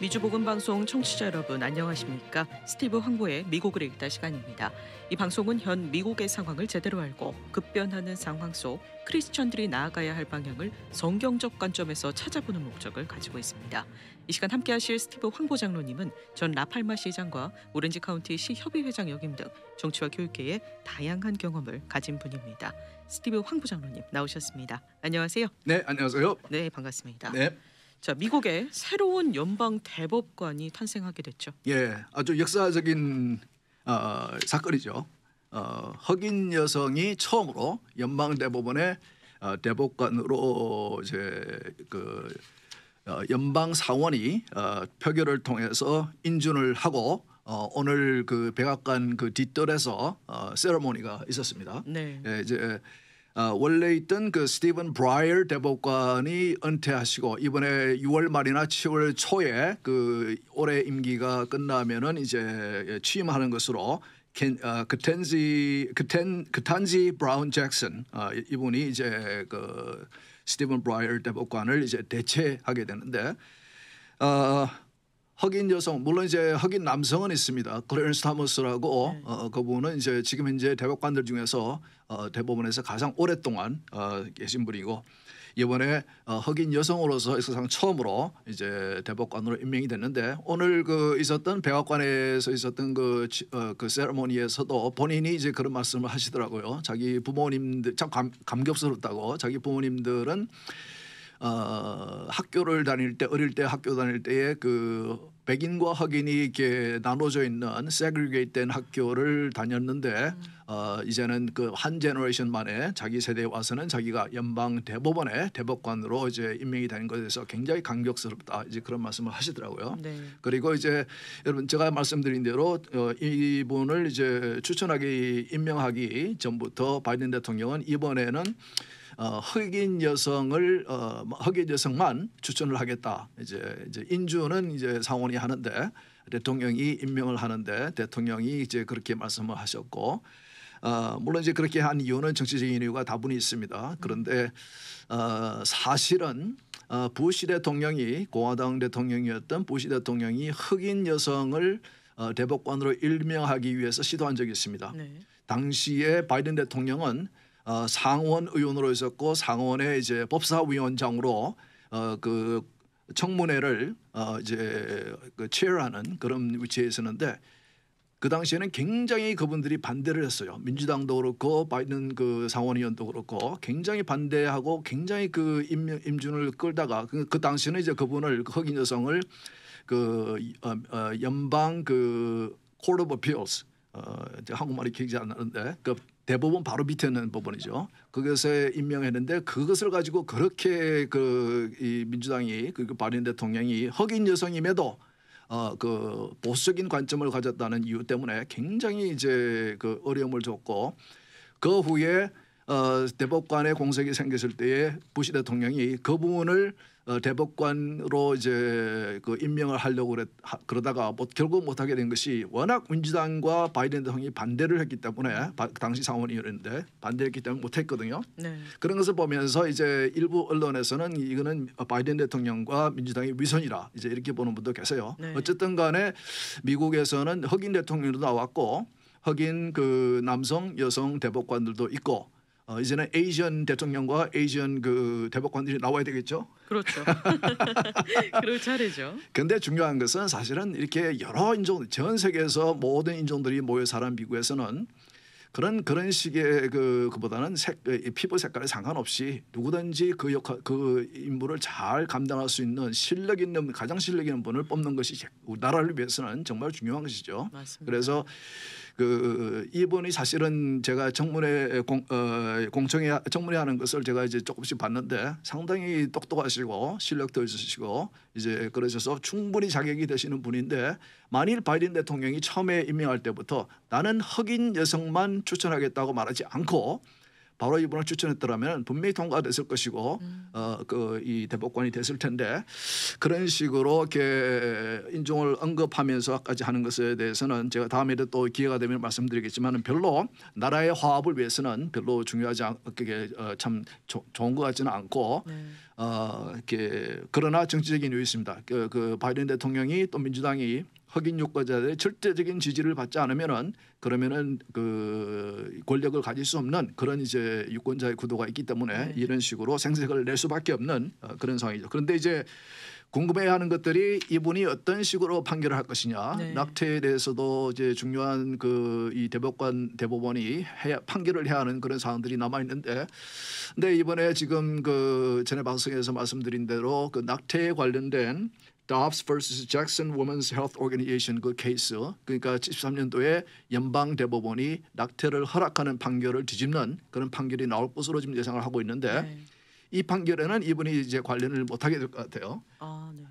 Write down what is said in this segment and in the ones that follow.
미주보건방송 청취자 여러분 안녕하십니까? 스티브 황보의 미국을 읽다 시간입니다. 이 방송은 현 미국의 상황을 제대로 알고 급변하는 상황 속 크리스천들이 나아가야 할 방향을 성경적 관점에서 찾아보는 목적을 가지고 있습니다. 이 시간 함께하실 스티브 황보 장로님은 전 라팔마 시장과 오렌지 카운티 시 협의회장 역임 등 정치와 교육계에 다양한 경험을 가진 분입니다. 스티브 황보 장로님 나오셨습니다. 안녕하세요. 네, 안녕하세요. 네, 반갑습니다. 네. 자, 미국에 새로운 연방 대법관이 탄생하게 됐죠. 예, 아주 역사적인 사건이죠. 흑인 여성이 처음으로 연방 대법원의 대법관으로 이제 연방 상원이 표결을 통해서 인준을 하고 오늘 그 백악관 그 뒷뜰에서 세레모니가 있었습니다. 네. 예, 이제 원래 있던 그 스티븐 브라이어 대법관이 은퇴하시고 이번에 6월 말이나 7월 초에 그 올해 임기가 끝나면은 이제 취임하는 것으로 그탄지 브라운 잭슨 이분이 이제 그 스티븐 브라이어 대법관을 이제 대체하게 되는데 흑인 여성 물론 이제 흑인 남성은 있습니다. 클래런스 타머스라고 그분은 이제 지금 현재 대법관들 중에서 대법원에서 가장 오랫동안 계신 분이고 이번에 흑인 여성으로서 역사상 처음으로 이제 대법관으로 임명이 됐는데 오늘 그 있었던 백악관에서 있었던 그 세레모니에서도 본인이 이제 그런 말씀을 하시더라고요. 자기 부모님들 참 감격스럽다고 자기 부모님들은 학교를 다닐 때 어릴 때 학교 다닐 때에 그 백인과 흑인이 이렇게 나눠져 있는 세그리게이트된 학교를 다녔는데 이제는 그 한 제너레이션 만에 자기 세대에 와서는 자기가 연방 대법원의 대법관으로 이제 임명이 되는 것에 대해서 굉장히 감격스럽다 이제 그런 말씀을 하시더라고요. 네. 그리고 이제 여러분 제가 말씀드린 대로 이분을 이제 임명하기 전부터 바이든 대통령은 이번에는 흑인 여성만 추천을 하겠다. 이제 인준은 이제 상원이 하는데 대통령이 임명을 하는데 대통령이 이제 그렇게 말씀을 하셨고 물론 이제 그렇게 한 이유는 정치적인 이유가 다분히 있습니다. 그런데 사실은 부시 대통령이 공화당 대통령이었던 부시 대통령이 흑인 여성을 대법관으로 임명하기 위해서 시도한 적이 있습니다. 네. 당시에 바이든 대통령은 상원 의원으로 있었고 상원의 이제 법사위원장으로 그 청문회를 이제 그 체어하는 그런 위치에 있었는데 그 당시에는 굉장히 그분들이 반대를 했어요. 민주당도 그렇고 바이든 그 상원의원도 그렇고 굉장히 반대하고 굉장히 그 임준을 끌다가 그 당시에는 이제 그분을 흑인 여성을 그 연방 그 Court of Appeals 한국말이 기억이 안 나는데 그 대법원 바로 밑에 있는 법원이죠. 그것에 임명했는데 그것을 가지고 그렇게 이 민주당이 그 바이든 대통령이 흑인 여성임에도 그 보수적인 관점을 가졌다는 이유 때문에 굉장히 이제 그 어려움을 줬고 그 후에 대법관의 공석이 생겼을 때에 부시 대통령이 그 부분을 대법관으로 이제 그 임명을 하려고 그러다가 결국 못하게 된 것이 워낙 민주당과 바이든 대통령이 반대를 했기 때문에 당시 상원이었는데 반대했기 때문에 못했거든요. 네. 그런 것을 보면서 이제 일부 언론에서는 이거는 바이든 대통령과 민주당의 위선이라 이제 이렇게 보는 분도 계세요. 네. 어쨌든 간에 미국에서는 흑인 대통령도 나왔고 흑인 그 남성 여성 대법관들도 있고 이제는 에이전 대통령과 에이전 그 대법관들이 나와야 되겠죠. 그렇죠. 그럴 차례죠. 그런데 중요한 것은 사실은 이렇게 여러 인종 전 세계에서 모든 인종들이 모여 사는 미국에서는 그런 식의 그보다는 피부 색깔에 상관없이 누구든지 그 임무를 잘 감당할 수 있는 가장 실력 있는 분을 뽑는 것이 우리나라를 위해서는 정말 중요한 것이죠. 맞습니다. 그래서 이분이 사실은 제가 청문회 하는 것을 제가 이제 조금씩 봤는데 상당히 똑똑하시고 실력도 있으시고 이제 그러셔서 충분히 자격이 되시는 분인데 만일 바이든 대통령이 처음에 임명할 때부터 나는 흑인 여성만 추천하겠다고 말하지 않고 바로 이분을 추천했더라면 분명히 통과됐을 것이고 그 이 대법관이 됐을 텐데 그런 식으로 이렇게 인종을 언급하면서까지 하는 것에 대해서는 제가 다음에도 또 기회가 되면 말씀드리겠지만 별로 나라의 화합을 위해서는 별로 중요하지 않게 참 좋은 것 같지는 않고 네. 이렇게 그러나 정치적인 이유 있습니다. 그 바이든 대통령이 또 민주당이 흑인 유권자들의 절대적인 지지를 받지 않으면은 그러면은 그 권력을 가질 수 없는 그런 이제 유권자의 구도가 있기 때문에 네. 이런 식으로 생색을 낼 수밖에 없는 그런 상황이죠. 그런데 이제 궁금해하는 것들이 이분이 어떤 식으로 판결을 할 것이냐. 네. 낙태에 대해서도 이제 중요한 그 이 대법원이 판결을 해야 하는 그런 사항들이 남아 있는데, 근데 이번에 지금 그 전에 방송에서 말씀드린 대로 그 낙태에 관련된 Dobbs vs. Jackson Women's Health Organization 그 케이스, 그러니까 73년도에 연방 대법원이 낙태를 허락하는 판결을 뒤집는 그런 판결이 나올 것으로 지금 예상을 하고 있는데. 네. 이 판결에는 이분이 이제 관련을 못하게 될 것 같아요. 아, 네.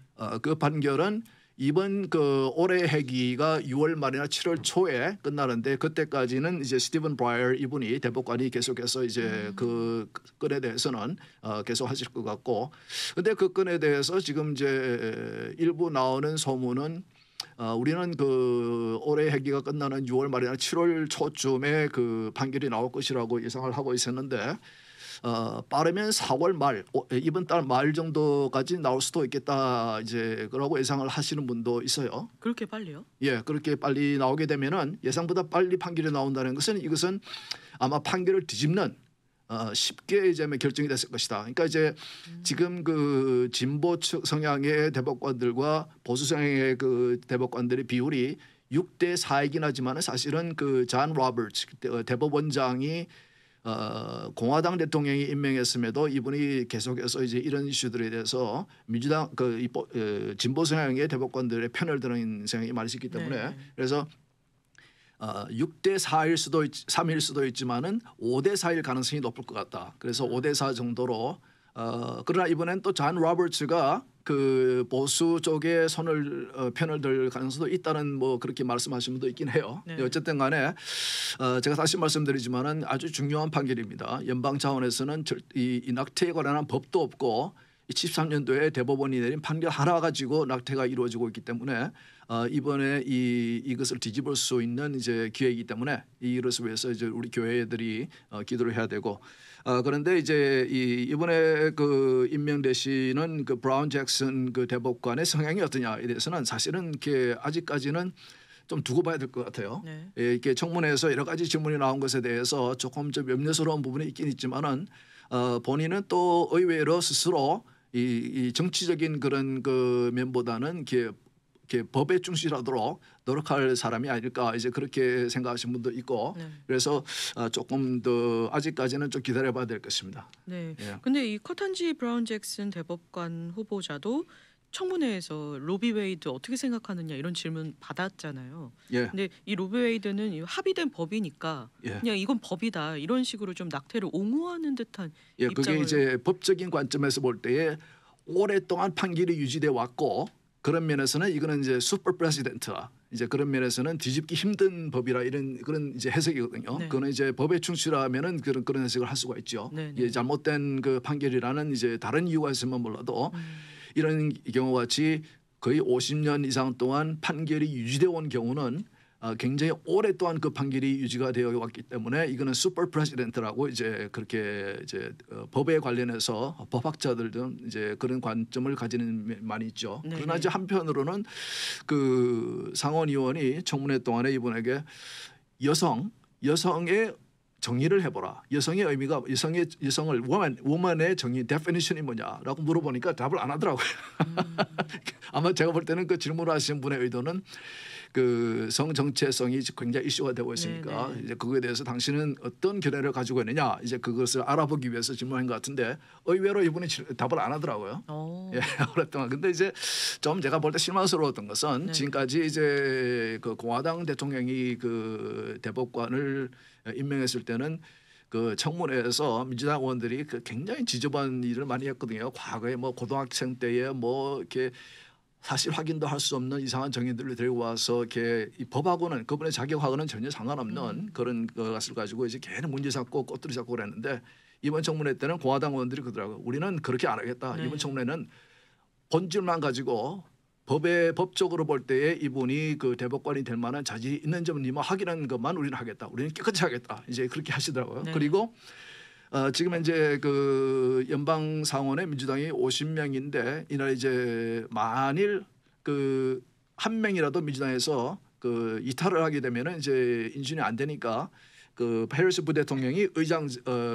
그 판결은 이번 그 올해 회기가 6월 말이나 7월 초에 끝나는데 그때까지는 이제 스티븐 브라이어 이분이 대법관이 계속해서 이제 그 건에 대해서는 계속 하실 것 같고, 근데 그 건에 대해서 지금 이제 일부 나오는 소문은 우리는 그 올해 회기가 끝나는 6월 말이나 7월 초쯤에 그 판결이 나올 것이라고 예상을 하고 있었는데. 빠르면 4월 말 이번 달 말 정도까지 나올 수도 있겠다 이제 그러고 예상을 하시는 분도 있어요. 그렇게 빨리요? 예, 그렇게 빨리 나오게 되면은 예상보다 빨리 판결이 나온다는 것은 이것은 아마 판결을 뒤집는 쉽게 이제 결정이 됐을 것이다. 그러니까 이제 지금 그 진보 측 성향의 대법관들과 보수 성향의 그 대법관들의 비율이 6대 4이긴 하지만 사실은 그 잔 로버츠 대법원장이 공화당 대통령이 임명했음에도 이분이 계속해서 이제 이런 이슈들에 대해서 민주당 진보 성향의 대법관들의 편을 드는 성향이 많이 있기 때문에 네. 그래서 6대 4일 수도 3일 수도 있지만은 5대 4일 가능성이 높을 것 같다. 그래서 5대 4 정도로 그러나 이번엔 또 잔 로버츠가 그 보수 쪽에 편을 들 가능성도 있다는 뭐 그렇게 말씀하신 분도 있긴 해요. 네. 어쨌든 간에 제가 다시 말씀드리지만은 아주 중요한 판결입니다. 연방 차원에서는 이 낙태에 관한 법도 없고 73년도에 대법원이 내린 판결 하나 가지고 낙태가 이루어지고 있기 때문에 이번에 이것을 뒤집을 수 있는 이제 기회이기 때문에 이것을 위해서 이제 우리 교회들이 기도를 해야 되고 그런데 이제 이번에 그 임명되시는 그 브라운 잭슨 그 대법관의 성향이 어떠냐에 대해서는 사실은 이렇게 아직까지는 좀 두고 봐야 될 것 같아요. 네. 이렇게 청문회에서 여러 가지 질문이 나온 것에 대해서 조금 좀 염려스러운 부분이 있긴 있지만은 본인은 또 의외로 스스로 이 정치적인 그런 그 면보다는 이렇게 법에 충실하도록 노력할 사람이 아닐까 이제 그렇게 생각하시는 분도 있고 네. 그래서 조금 더 아직까지는 좀 기다려봐야 될 것입니다. 네. 예. 근데 이 커탄지 브라운 잭슨 대법관 후보자도 청문회에서 로비 웨이드 어떻게 생각하느냐 이런 질문 받았잖아요. 예, 근데 이 로비 웨이드는 이 합의된 법이니까 예, 그냥 이건 법이다 이런 식으로 좀 낙태를 옹호하는 듯한 예. 그게 입장을- 이제 법적인 관점에서 볼 때에 오랫동안 판결이 유지돼 왔고 그런 면에서는 이거는 이제 슈퍼 프레시던트와 이제 그런 면에서는 뒤집기 힘든 법이라 이런 그런 이제 해석이거든요. 네. 그거는 이제 법에 충실하면은 그런 해석을 할 수가 있죠. 네, 네. 이게 잘못된 그 판결이라는 이제 다른 이유가 있으면 몰라도 이런 경우 같이 거의 50년 이상 동안 판결이 유지되어 온 경우는 굉장히 오랫동안 그 판결이 유지가 되어 왔기 때문에 이거는 슈퍼 프레시던트라고 이제 그렇게 이제 법에 관련해서 법학자들도 이제 그런 관점을 가지는 많이 있죠. 네, 그러나 네. 이제 한편으로는 그 상원의원이 청문회 동안에 이분에게 여성의 정의를 해보라. 여성의 의미가 여성을 woman의 정의 definition이 뭐냐라고 물어보니까 답을 안 하더라고요. 아마 제가 볼 때는 그 질문을 하신 분의 의도는 그 성 정체성이 굉장히 이슈가 되고 있으니까 네, 네. 이제 그거에 대해서 당신은 어떤 견해를 가지고 있느냐 이제 그것을 알아보기 위해서 질문한 것 같은데 의외로 이분이 답을 안 하더라고요. 어. 예, 오랫동안. 근데 이제 좀 제가 볼 때 실망스러웠던 것은 네. 지금까지 이제 그 공화당 대통령이 그 대법관을 임명했을 때는 그 청문회에서 민주당 의원들이 그 굉장히 지저분한 일을 많이 했거든요. 과거에 뭐 고등학생 때에 뭐 이렇게 사실 확인도 할 수 없는 이상한 정의들을 데리고 와서 이렇게 이 법하고는 그분의 자격하고는 전혀 상관없는 그런 것을 가지고 이제 걔는 문제 삼고 꼬투리 잡고 그랬는데 이번 청문회 때는 공화당 의원들이 그러더라고요. 우리는 그렇게 안 하겠다. 네. 이번 청문회는 본질만 가지고 법적으로 볼 때에 이분이 그 대법관이 될 만한 자질이 있는 점이면 확인하는 것만 우리는 하겠다. 우리는 깨끗이 하겠다. 이제 그렇게 하시더라고요. 네. 그리고 지금 이제 그 연방 상원에 민주당이 50명인데 이날 이제 만일 그 한 명이라도 민주당에서 그 이탈을 하게 되면은 이제 인준이 안 되니까 그 해리스 부대통령이 의장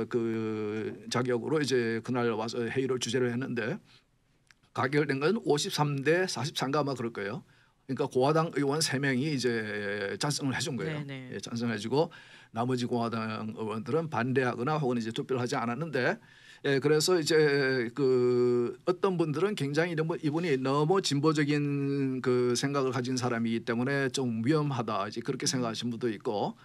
그 자격으로 이제 그날 와서 회의를 주재를 했는데 가결된 건 53대 43가 아마 그럴 거예요. 그러니까 공화당 의원 3명이 이제 찬성을 해준 거예요. 네네. 예, 찬성해주고 나머지 공화당 의원들은 반대하거나 혹은 이제 투표를 하지 않았는데, 예, 그래서 이제 그 어떤 분들은 굉장히 이분이 너무 진보적인 그 생각을 가진 사람이기 때문에 좀 위험하다 이제 그렇게 생각하시는 분도 있고,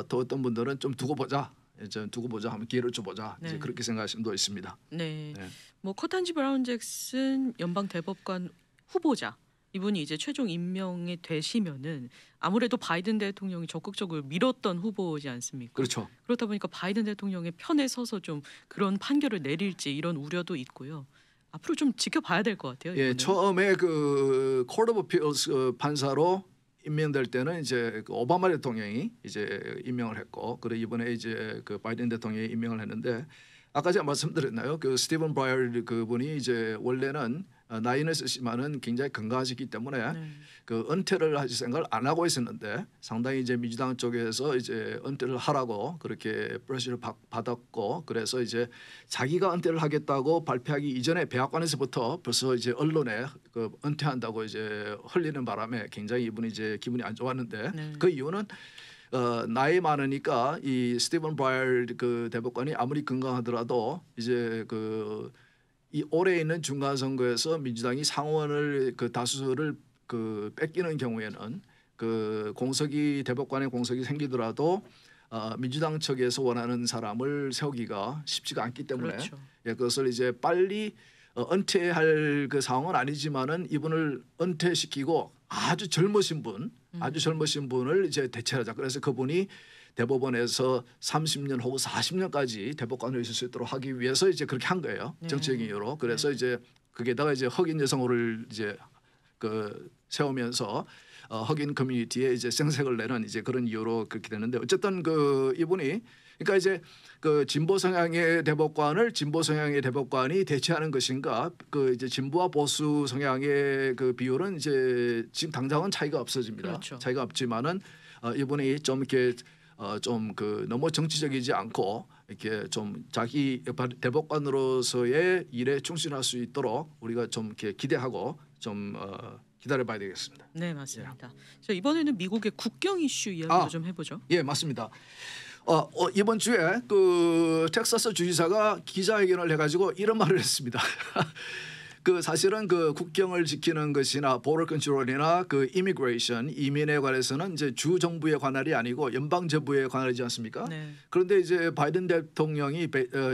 또 어떤 분들은 좀 두고 보자. 좀 두고 보자 하면 기회를 줘보자 이제 네. 그렇게 생각하시는 분도 있습니다. 네. 네. 뭐 커탄지 브라운 잭슨 연방 대법관 후보자 이분이 이제 최종 임명이 되시면은 아무래도 바이든 대통령이 적극적으로 밀었던 후보지 않습니까? 그렇죠. 그렇다 보니까 바이든 대통령의 편에 서서 좀 그런 판결을 내릴지 이런 우려도 있고요. 앞으로 좀 지켜봐야 될 것 같아요. 예, 이거는. 처음에 그 Court of Appeals 판사로 임명될 때는 이제 그 오바마 대통령이 이제 임명을 했고, 그리고 이번에 이제 그 바이든 대통령이 임명을 했는데 아까 제가 말씀드렸나요? 그 스티븐 브라이어 그분이 이제 원래는 나이는 있으시지만은 굉장히 건강하시기 때문에 네. 그 은퇴를 하실 생각을 안 하고 있었는데 상당히 이제 민주당 쪽에서 이제 은퇴를 하라고 그렇게 프레시를 받았고, 그래서 이제 자기가 은퇴를 하겠다고 발표하기 이전에 백악관에서부터 벌써 이제 언론에 그 은퇴한다고 이제 흘리는 바람에 굉장히 이분이 이제 기분이 안 좋았는데 네. 그 이유는 나이 많으니까 이 스티븐 브라이어 그 대법관이 아무리 건강하더라도 이제 이 올해 있는 중간 선거에서 민주당이 상원을 그 다수를 그 뺏기는 경우에는 그 공석이 대법관의 공석이 생기더라도 민주당 측에서 원하는 사람을 세우기가 쉽지가 않기 때문에 그렇죠. 예, 그것을 이제 빨리 은퇴할 그 상황은 아니지만은 이분을 은퇴시키고 아주 젊으신 분을 이제 대체하자. 그래서 그분이 대법원에서 30년 혹은 40년까지 대법관을 있을 수 있도록 하기 위해서 이제 그렇게 한 거예요. 네. 정치적인 이유로. 그래서 이제 거기에다가 이제 흑인 여성을 이제 그 세우면서 흑인 커뮤니티에 이제 생색을 내는 이제 그런 이유로 그렇게 되는데, 어쨌든 그 이분이 그러니까 이제 그 진보 성향의 대법관이 대체하는 것인가, 그 이제 진보와 보수 성향의 그 비율은 이제 지금 당장은 차이가 없어집니다. 그렇죠. 차이가 없지만은 이분이 좀 이렇게 좀 그 너무 정치적이지 않고 이렇게 좀 자기 대법관으로서의 일에 충실할 수 있도록 우리가 좀 이렇게 기대하고 좀 기다려봐야 되겠습니다. 네, 맞습니다. 자, 이번에는 미국의 국경 이슈 이야기도 좀 해보죠. 예, 맞습니다. 이번 주에 그 텍사스 주지사가 기자회견을 해가지고 이런 말을 했습니다. 그 사실은 그 국경을 지키는 것이나 보더 컨트롤이나 그 이미그레이션 이민에 관해서는 이제 주 정부의 관할이 아니고 연방 정부의 관할이지 않습니까? 네. 그런데 이제 바이든 대통령이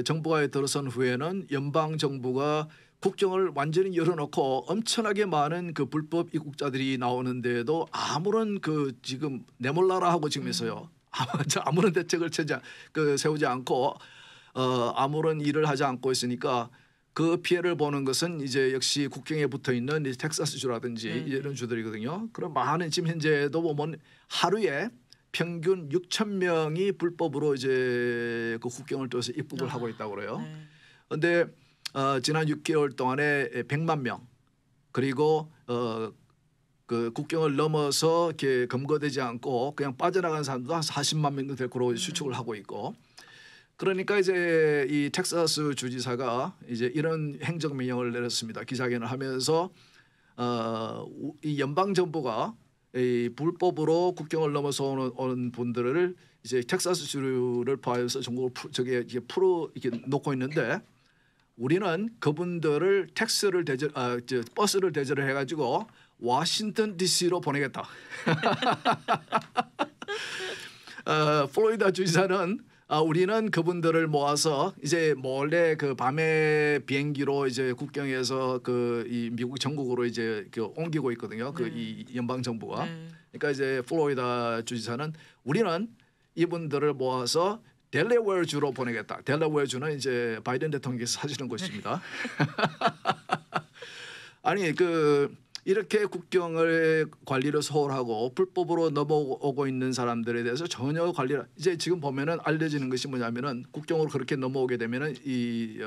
정부가 들어선 후에는 연방 정부가 국경을 완전히 열어놓고 엄청나게 많은 그 불법 입국자들이 나오는데도 아무런 그 지금 내몰라라 하고 지금 있어요. 아무런 대책을 세우지 않고 아무런 일을 하지 않고 있으니까 그 피해를 보는 것은 이제 역시 국경에 붙어 있는 텍사스주라든지 이런 주들이거든요. 그럼 많은 지금 현재도 보면 하루에 평균 6천 명이 불법으로 이제 그 국경을 통해서 입국을 하고 있다고 그래요. 그런데 지난 6개월 동안에 100만 명, 그리고 그 국경을 넘어서 이렇게 검거되지 않고 그냥 빠져나가는 사람도 한 40만 명도 될 거로 추측을 하고 있고, 그러니까 이제 이 텍사스 주지사가 이제 이런 행정 명령을 내렸습니다. 기자회견을 하면서 이 연방 정부가 이 불법으로 국경을 넘어서 오는 분들을 이제 텍사스 주를 포함해서 전국을 이렇게 놓고 있는데, 우리는 그분들을 버스를 대절을 해가지고 워싱턴 D.C.로 보내겠다. 플로리다 주지사는 우리는 그분들을 모아서 이제 몰래 그 밤에 비행기로 이제 국경에서 그 이 미국 전국으로 이제 그 옮기고 있거든요. 그 네. 이 연방 정부가. 네. 그러니까 이제 플로리다 주지사는 우리는 이분들을 모아서 델레웨어 주로 보내겠다. 델레웨어 주는 이제 바이든 대통령께서 사시는 곳입니다. 아니 그 이렇게 국경을 관리를 소홀하고 불법으로 넘어오고 있는 사람들에 대해서 전혀 관리를 이제 지금 보면은 알려지는 것이 뭐냐면은 국경으로 그렇게 넘어오게 되면은 이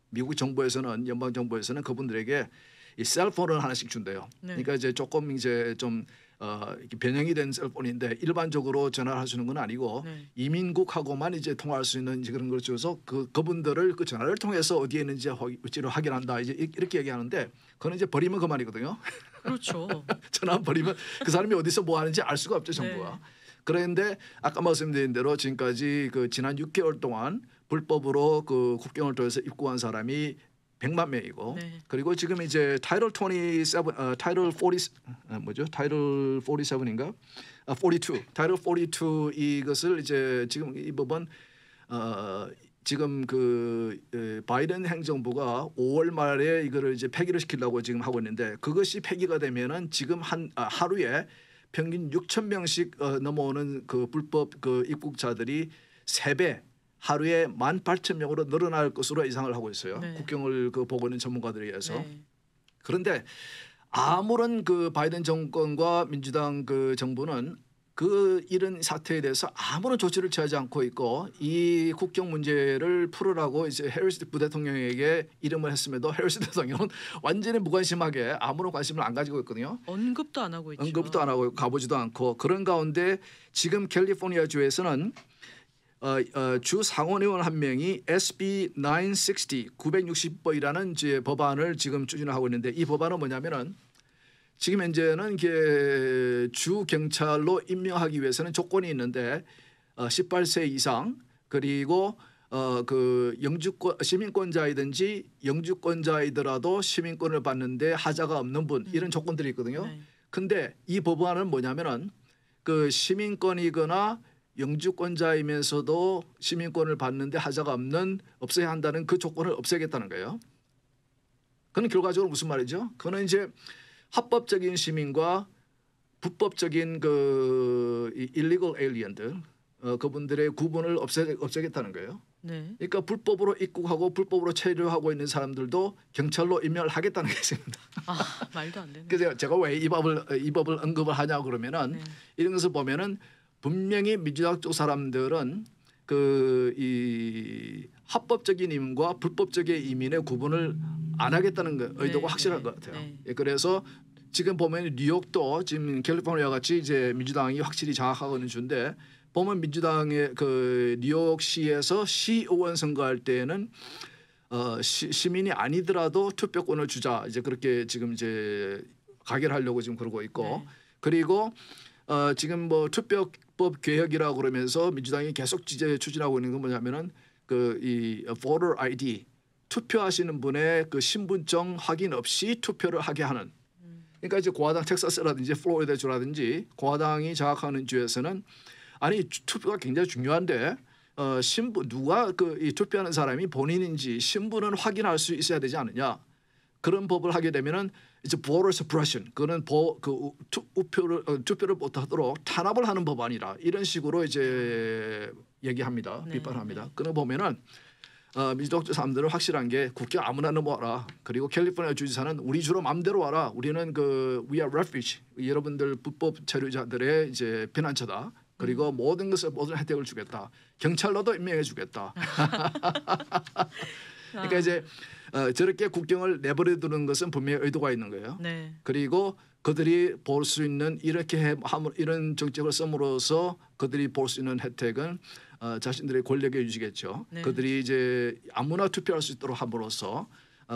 미국 정부에서는 연방 정부에서는 그분들에게 이 셀폰을 하나씩 준대요. 네. 그러니까 이제 조금 이제 좀 이렇게 변형이 된 셀폰인데 일반적으로 전화를 하시는 건 아니고 네. 이민국하고만 이제 통화할 수 있는 이제 그런 걸 줘서 그분들을 그 전화를 통해서 어디에 있는지 위치를 확인한다 이제 이렇게 얘기하는데 그건 이제 버리면 그만이거든요. 그렇죠. 전화 버리면 그 사람이 어디서 뭐 하는지 알 수가 없죠 정부가. 네. 그런데 아까 말씀드린 대로 지금까지 그 지난 6개월 동안 불법으로 그 국경을 통해서 입국한 사람이 100만 명이고 네. 그리고 지금 이제 타이틀 27 타이틀 40 뭐죠? 타이틀 47인가? 42. 타이틀 42 이것을 이제 지금 이 법은 지금 그 바이든 행정부가 5월 말에 이거를 이제 폐기를 시키려고 지금 하고 있는데 그것이 폐기가 되면은 지금 하루에 평균 6천 명씩 넘어오는 그 불법 그 입국자들이 3배 하루에 18,000명으로 늘어날 것으로 예상을 하고 있어요. 네. 국경을 그 보고 있는 전문가들에 의해서. 네. 그런데 아무런 그 바이든 정권과 민주당 그 정부는 그 이런 사태에 대해서 아무런 조치를 취하지 않고 있고 이 국경 문제를 풀으라고 이제 해리스 부대통령에게 이름을 했음에도 해리스 대통령은 완전히 무관심하게 아무런 관심을 안 가지고 있거든요. 언급도 안 하고 있죠. 언급도 안 하고 가보지도 않고 그런 가운데 지금 캘리포니아 주에서는 주 상원의원 한 명이 SB 960 960번이라는 이제 법안을 지금 추진하고 있는데 이 법안은 뭐냐면은 지금 현재는 이게 주 경찰로 임명하기 위해서는 조건이 있는데 18세 이상 그리고 그 영주권 시민권자이든지 영주권자이더라도 시민권을 받는데 하자가 없는 분 이런 조건들이 있거든요. 네. 근데 이 법안은 뭐냐면은 그 시민권이거나 영주권자이면서도 시민권을 받는데 하자가 없어야 한다는 그 조건을 없애겠다는 거예요. 그는 결과적으로 무슨 말이죠? 그는 이제 합법적인 시민과 불법적인 그 illegal alien들 그분들의 구분을 없애겠다는 거예요. 네. 그러니까 불법으로 입국하고 불법으로 체류하고 있는 사람들도 경찰로 임명을 하겠다는 것입니다. 말도 안 되네. 그래서 제가 왜 이 법을 언급을 하냐 그러면은 네. 이런 것을 보면은 분명히 민주당 쪽 사람들은 그 이 합법적인 이민과 불법적인 이민의 구분을 안 하겠다는 거 의도가 네, 확실한 네, 것 같아요. 네. 예, 그래서 지금 보면 뉴욕도 지금 캘리포니아 같이 이제 민주당이 확실히 장악하고 있는 주인데 보면 민주당의 그 뉴욕시에서 시의원 선거할 때에는 시민이 아니더라도 투표권을 주자 이제 그렇게 지금 이제 가결하려고 지금 그러고 있고 네. 그리고 지금 뭐 투표법 개혁이라고 그러면서 민주당이 계속 추진하고 있는 건 뭐냐면은 그 이 voter ID 투표하시는 분의 그 신분증 확인 없이 투표를 하게 하는. 그러니까 이제 공화당 텍사스라든지 플로리다 주라든지 공화당이 장악하는 주에서는 아니 투표가 굉장히 중요한데 신분 누가 그 이 투표하는 사람이 본인인지 신분은 확인할 수 있어야 되지 않느냐. 그런 법을 하게 되면은 이제 voter suppression 그거는 투표를 못하도록 탄압을 하는 법안이라 이런 식으로 이제 얘기합니다. 네, 비판합니다. 네. 그러 보면은 민주당 사람들은 확실한 게 국경 아무나 넘어와라. 그리고 캘리포니아 주지사는 우리 주로 마음대로 와라. 우리는 그 we are refuge 여러분들 불법 체류자들의 이제 피난처다. 그리고 모든 혜택을 주겠다. 경찰로도 임명해 주겠다. 그러니까 이제 저렇게 국경을 내버려 두는 것은 분명히 의도가 있는 거예요. 네. 그리고 그들이 볼 수 있는 이렇게 이런 정책을 씀으로써 그들이 볼 수 있는 혜택은 자신들의 권력에 유지겠죠. 네. 그들이 이제 아무나 투표할 수 있도록 함으로써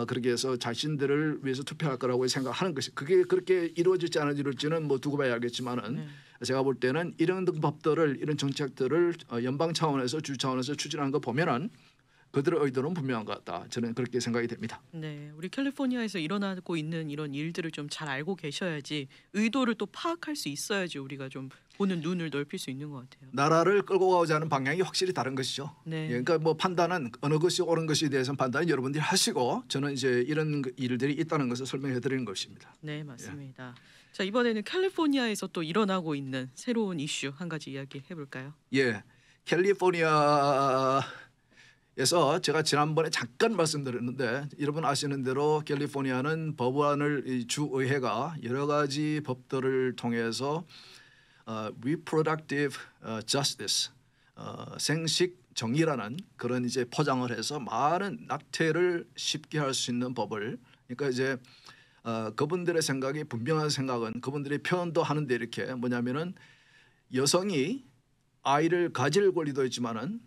그렇게 해서 자신들을 위해서 투표할 거라고 생각하는 것이 그게 그렇게 이루어질지 안 이루어질지는 뭐 두고 봐야 알겠지만은 네. 제가 볼 때는 이런 법들을 이런 정책들을 연방 차원에서 주 차원에서 추진하는 거 보면은 그들의 의도는 분명한 것 같다. 저는 그렇게 생각이 됩니다. 네, 우리 캘리포니아에서 일어나고 있는 이런 일들을 좀 잘 알고 계셔야지 의도를 또 파악할 수 있어야지 우리가 좀 보는 눈을 넓힐 수 있는 것 같아요. 나라를 끌고 가고자 하는 방향이 확실히 다른 것이죠. 네. 예, 그러니까 뭐 판단은 어느 것이 옳은 것에 대해서는 판단은 여러분들이 하시고 저는 이제 이런 일들이 있다는 것을 설명해 드리는 것입니다. 네, 맞습니다. 자, 이번에는 캘리포니아에서 또 일어나고 있는 새로운 이슈 한 가지 이야기 해볼까요? 예, 캘리포니아에서 제가 지난번에 잠깐 말씀드렸는데 여러분 아시는 대로 캘리포니아는 법안을 이 주의회가 여러 가지 법들을 통해서 reproductive justice 생식 정의라는 그런 이제 포장을 해서 많은 낙태를 쉽게 할 수 있는 법을 그러니까 이제 그분들의 생각이 분명한 생각은 그분들의 표현도 하는데 이렇게 뭐냐면은 여성이 아이를 가질 권리도 있지만은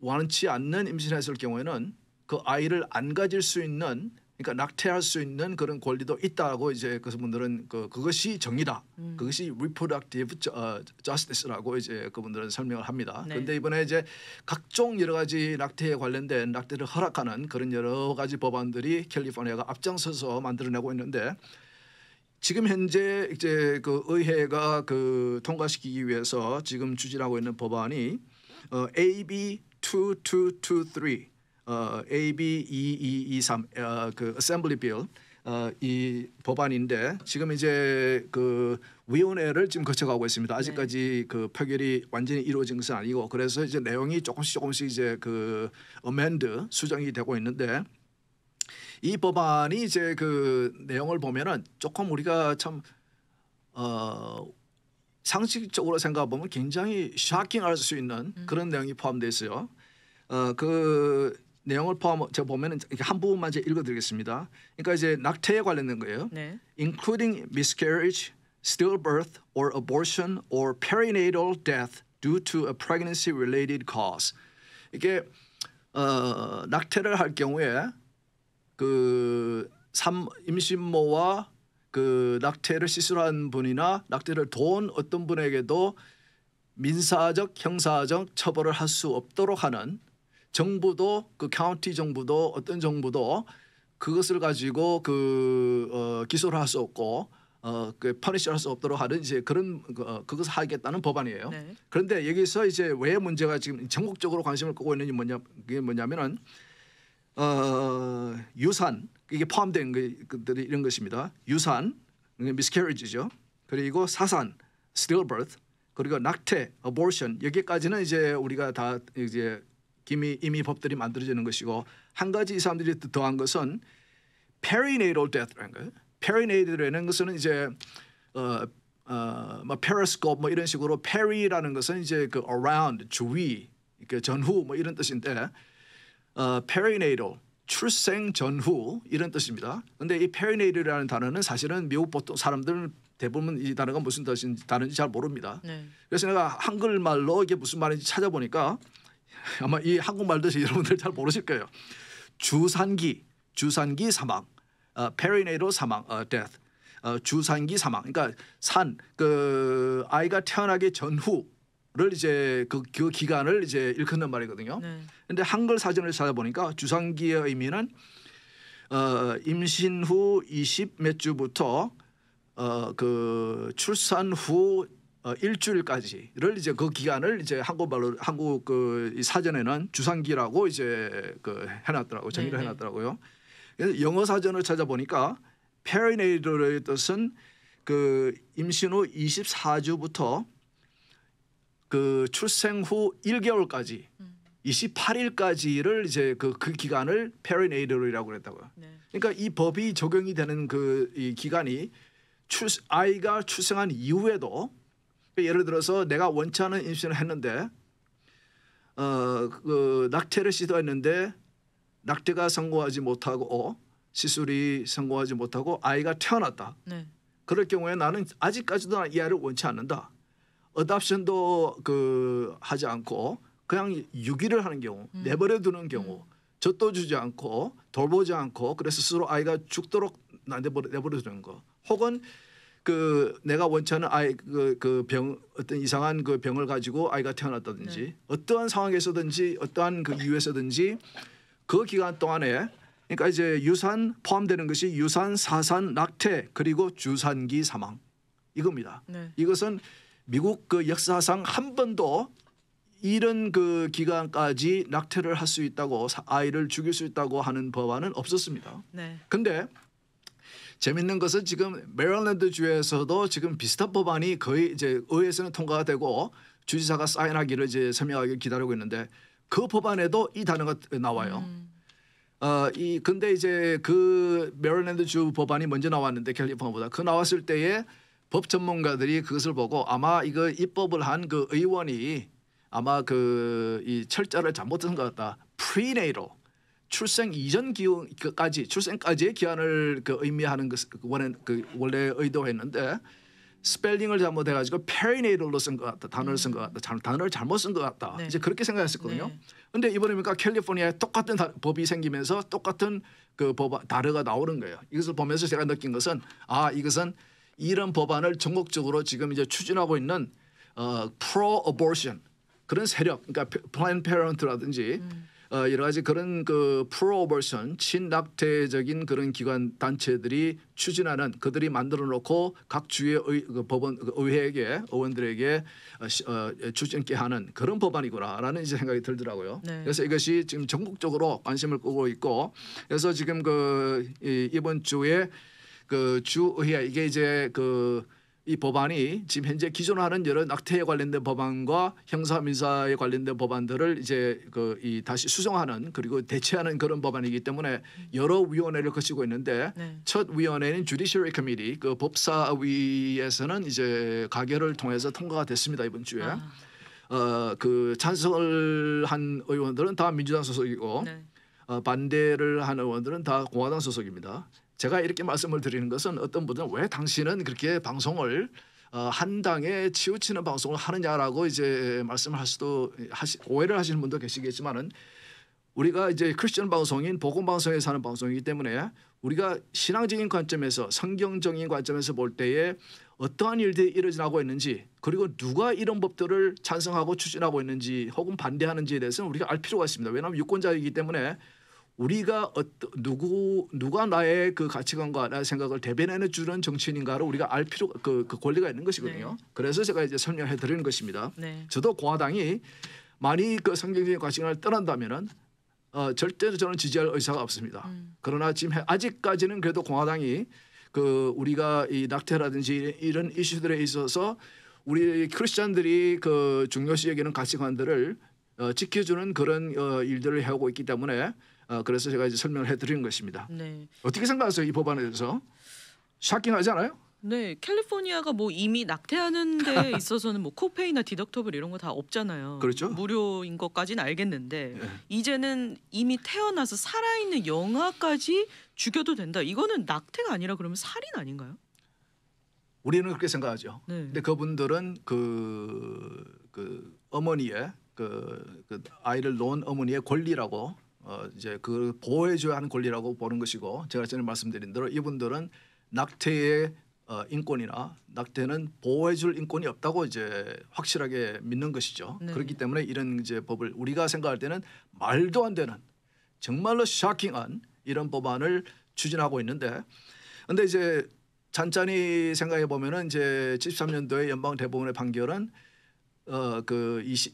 원치 않는 임신했을 경우에는 그 아이를 안 가질 수 있는 그러니까 낙태할 수 있는 그런 권리도 있다고 이제 그분들은 그것이 정의다. 그것이 reproductive justice라고 이제 그분들은 설명을 합니다. 네. 그런데 이번에 이제 각종 여러 가지 낙태에 관련된 낙태를 허락하는 그런 여러 가지 법안들이 캘리포니아가 앞장서서 만들어내고 있는데 지금 현재 이제 그 의회가 그 통과시키기 위해서 지금 추진하고 있는 법안이 AB 2223 AB 2223 그 Assembly Bill 이 법안인데 지금 이제 그 위원회를 지금 거쳐가고 있습니다. 아직까지 그 표결이 완전히 이루어진 것은 아니고 그래서 이제 내용이 조금씩 이제 그 어멘드 수정이 되고 있는데 이 법안이 이제 그 내용을 보면은 조금 우리가 참 상식적으로 생각해 보면 굉장히 쇼킹할 수 있는 그런 내용이 포함되어 있어요. 그 내용을 제가 보면은 한 부분만 제가 읽어드리겠습니다. 그러니까 이제 낙태에 관련된 거예요. 네. Including miscarriage, stillbirth, or abortion, or perinatal death due to a pregnancy-related cause. 이게 낙태를 할 경우에 그 임신모와 그 낙태를 시술한 분이나 낙태를 도운 어떤 분에게도 민사적, 형사적 처벌을 할 수 없도록 하는 정부도 그 카운티 정부도 어떤 정부도 그것을 가지고 그 기소를 할 수 없고 그 퍼니시를 할 수 없도록 하는 이제 그런 그것을 하겠다는 법안이에요. 네. 그런데 여기서 이제 왜 문제가 지금 전국적으로 관심을 끄고 있는지 그게 뭐냐면은 유산 이게 포함된 것들이 이런 것입니다. 유산, miscarriage죠. 그리고 사산, stillbirth, 그리고 낙태, abortion 여기까지는 이제 우리가 다 이제 이미 법들이 만들어지는 것이고 한 가지 이 사람들이 더한 것은 perinatal death라는 거예요. perinatal이라는 것은 이제 뭐 periscope 뭐 이런 식으로 peri라는 것은 이제 그 around 주위, 그 전후 뭐 이런 뜻인데. perinatal 출생 전후 이런 뜻입니다. 그런데 이 perinatal이라는 단어는 사실은 미국 보통 사람들은 대부분 이 단어가 무슨 단어인지 잘 모릅니다. 네. 그래서 내가 한글말로 이게 무슨 말인지 찾아보니까 아마 이 한국말도 여러분들 잘 모르실 거예요. 주산기 사망, perinatal 사망, death, 주산기 사망. 그러니까 그 아이가 태어나기 전후를 이제 그 기간을 이제 일컫는 말이거든요. 네. 근데 한글 사전을 찾아보니까 주산기의 의미는 임신 후 20 몇 주부터 그 출산 후 일주일까지를 이제 그 기간을 이제 한국말로 한국 그 사전에는 주산기라고 이제 그 해놨더라고 정의를 네네. 해놨더라고요. 그래서 영어 사전을 찾아보니까 perinatal의 뜻은 그 임신 후 24주부터 그 출생 후 1개월까지 28일까지를 이제 그 기간을 perinatal이라고 그랬다고요. 네. 그러니까 이 법이 적용이 되는 그 이 기간이 아이가 출생한 이후에도 예를 들어서 내가 원치 않은 임신을 했는데 그 낙태를 시도했는데 낙태가 성공하지 못하고 시술이 성공하지 못하고 아이가 태어났다. 네. 그럴 경우에 나는 아직까지도 이 아이를 원치 않는다. 어답션도 그 하지 않고 그냥 유기를 하는 경우, 내버려 두는 경우, 젖도 주지 않고 돌보지 않고 그래서 스스로 아이가 죽도록 내버려 두는 거. 혹은 그 내가 원치 않은 아이 그 병 어떤 이상한 그 병을 가지고 아이가 태어났다든지 네. 어떠한 상황에서든지 어떠한 그 이유에서든지 그 기간 동안에 그러니까 이제 유산 포함되는 것이 유산, 사산, 낙태 그리고 주산기 사망 이겁니다. 네. 이것은 미국 그 역사상 한 번도 이런 그 기간까지 낙태를 할 수 있다고 아이를 죽일 수 있다고 하는 법안은 없었습니다. 네. 근데 재밌는 것은 지금 메릴랜드 주에서도 지금 비슷한 법안이 거의 이제 의회에서는 통과가 되고 주지사가 사인하기를 이제 서명하기를 기다리고 있는데 그 법안에도 이 단어가 나와요. 이 근데 이제 그 메릴랜드 주 법안이 먼저 나왔는데 캘리포니아보다 그 나왔을 때에 법 전문가들이 그것을 보고 아마 이거 입법을 한 그 의원이 아마 그 이 철자를 잘못 쓴 것 같다. prenatal 출생 이전 기간까지 출생까지의 기한을 그 의미하는 것 원래 의도했는데 스펠링을 잘못해가지고 perinatal로 쓴 것 같다. 단어를 쓴 것 같다. 단어를 잘못 쓴 것 같다. 네. 이제 그렇게 생각했었거든요. 네. 근데 이번에 보니까 캘리포니아에 똑같은 법이 생기면서 똑같은 그 단어가 나오는 거예요. 이것을 보면서 제가 느낀 것은 이것은 이런 법안을 전국적으로 지금 이제 추진하고 있는 pro-abortion 그런 세력, 그러니까 Planned Parenthood라든지 여러 가지 그런 그 pro-abortion 친낙태적인 그런 기관 단체들이 추진하는 그들이 만들어 놓고 각 주의 그 법원 의회에게 의원들에게 추진케 하는 그런 법안이구나라는 이제 생각이 들더라고요. 네. 그래서 이것이 지금 전국적으로 관심을 끄고 있고 그래서 지금 이번 주에 그 주의회 이게 이제 이 법안이 지금 현재 기존 하는 여러 낙태에 관련된 법안과 형사 민사에 관련된 법안들을 이제 이 다시 수정하는 그리고 대체하는 그런 법안이기 때문에 여러 위원회를 거치고 있는데 네. 첫 위원회는 Judiciary Committee 그 법사위에서는 이제 가결을 통해서 통과가 됐습니다 이번 주에. 그 찬성을 한 의원들은 다 민주당 소속이고 네. 반대를 한 의원들은 다 공화당 소속입니다. 제가 이렇게 말씀을 드리는 것은 어떤 분들은 왜 당신은 그렇게 방송을 한 당에 치우치는 방송을 하느냐라고 이제 말씀을 할 수도 오해를 하시는 분도 계시겠지만은 우리가 이제 크리스천 방송인 복음 방송에서 하는 방송이기 때문에 우리가 신앙적인 관점에서 성경적인 관점에서 볼 때에 어떠한 일들이 일어나고 있는지 그리고 누가 이런 법들을 찬성하고 추진하고 있는지 혹은 반대하는지에 대해서는 우리가 알 필요가 있습니다. 왜냐하면 유권자이기 때문에 우리가 누가 나의 그 가치관과 나의 생각을 대변해 주는 정치인인가를 우리가 알 필요 그 권리가 있는 것이거든요. 네. 그래서 제가 이제 설명해 드리는 것입니다. 네. 저도 공화당이 많이 그 성경적인 가치관을 떠난다면은 절대로 저는 지지할 의사가 없습니다. 그러나 지금 아직까지는 그래도 공화당이 우리가 이 낙태라든지 이런 이슈들에 있어서 우리 크리스천들이 그 중요시 여기는 가치관들을 지켜주는 그런 일들을 해오고 있기 때문에 그래서 제가 이제 설명을 해드리는 것입니다. 네. 어떻게 생각하세요 이 법안에 대해서? 샤킹하지 않아요? 네, 캘리포니아가 뭐 이미 낙태하는 데 있어서는 뭐 코페이나 디덕터블 이런 거 다 없잖아요. 그렇죠. 무료인 것까지는 알겠는데 네. 이제는 이미 태어나서 살아있는 영아까지 죽여도 된다. 이거는 낙태가 아니라 그러면 살인 아닌가요? 우리는 그렇게 생각하죠. 네. 근데 그분들은 그 어머니의 그 아이를 놓은 어머니의 권리라고 이제 그 보호해줘야 하는 권리라고 보는 것이고 제가 전에 말씀드린 대로 이분들은 낙태의 인권이나 낙태는 보호해줄 인권이 없다고 이제 확실하게 믿는 것이죠. 네. 그렇기 때문에 이런 이제 법을 우리가 생각할 때는 말도 안 되는 정말로 샤킹한 이런 법안을 추진하고 있는데, 근데 이제 잔잔히 생각해 보면은 이제 73년도에 연방 대법원의 판결은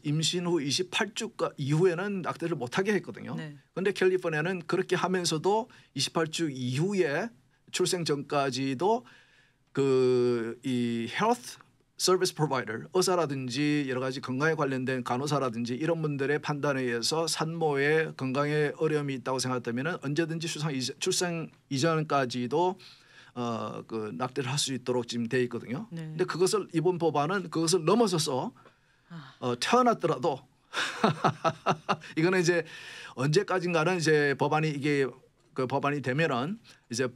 임신 후 28주 이후에는 낙태를 못하게 했거든요. 네. 그런데 캘리포니아는 그렇게 하면서도 28주 이후에 출생 전까지도 이 health service provider 의사라든지 여러 가지 건강에 관련된 간호사라든지 이런 분들의 판단에 의해서 산모의 건강에 어려움이 있다고 생각하면 언제든지 출생 이전까지도 낙태를 할 수 있도록 지금 돼 있거든요. 네. 근데 이번 법안은 그것을 넘어서서 태어났더라도 이거는 이제 언제까지인가는 이제 법안이 되면은 이제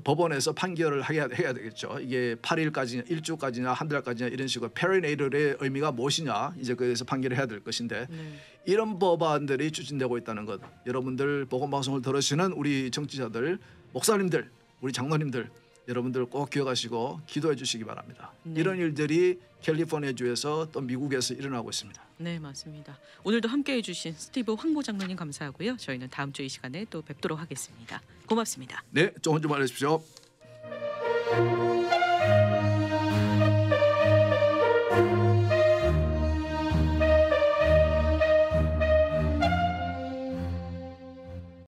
법원에서 판결을 해야 되겠죠. 이게 8일까지냐, 1주까지냐, 한 달까지냐 이런 식으로 perinatal의 의미가 무엇이냐 이제 그래서 판결을 해야 될 것인데 네. 이런 법안들이 추진되고 있다는 것, 여러분들 복음 방송을 들으시는 우리 정치자들, 목사님들, 우리 장로님들 여러분들 꼭 기억하시고 기도해 주시기 바랍니다. 네. 이런 일들이 캘리포니아 주에서 또 미국에서 일어나고 있습니다. 네, 맞습니다. 오늘도 함께해 주신 스티브 황보 장로님 감사하고요. 저희는 다음 주 이 시간에 또 뵙도록 하겠습니다. 고맙습니다. 네, 좋은 주말 되십시오.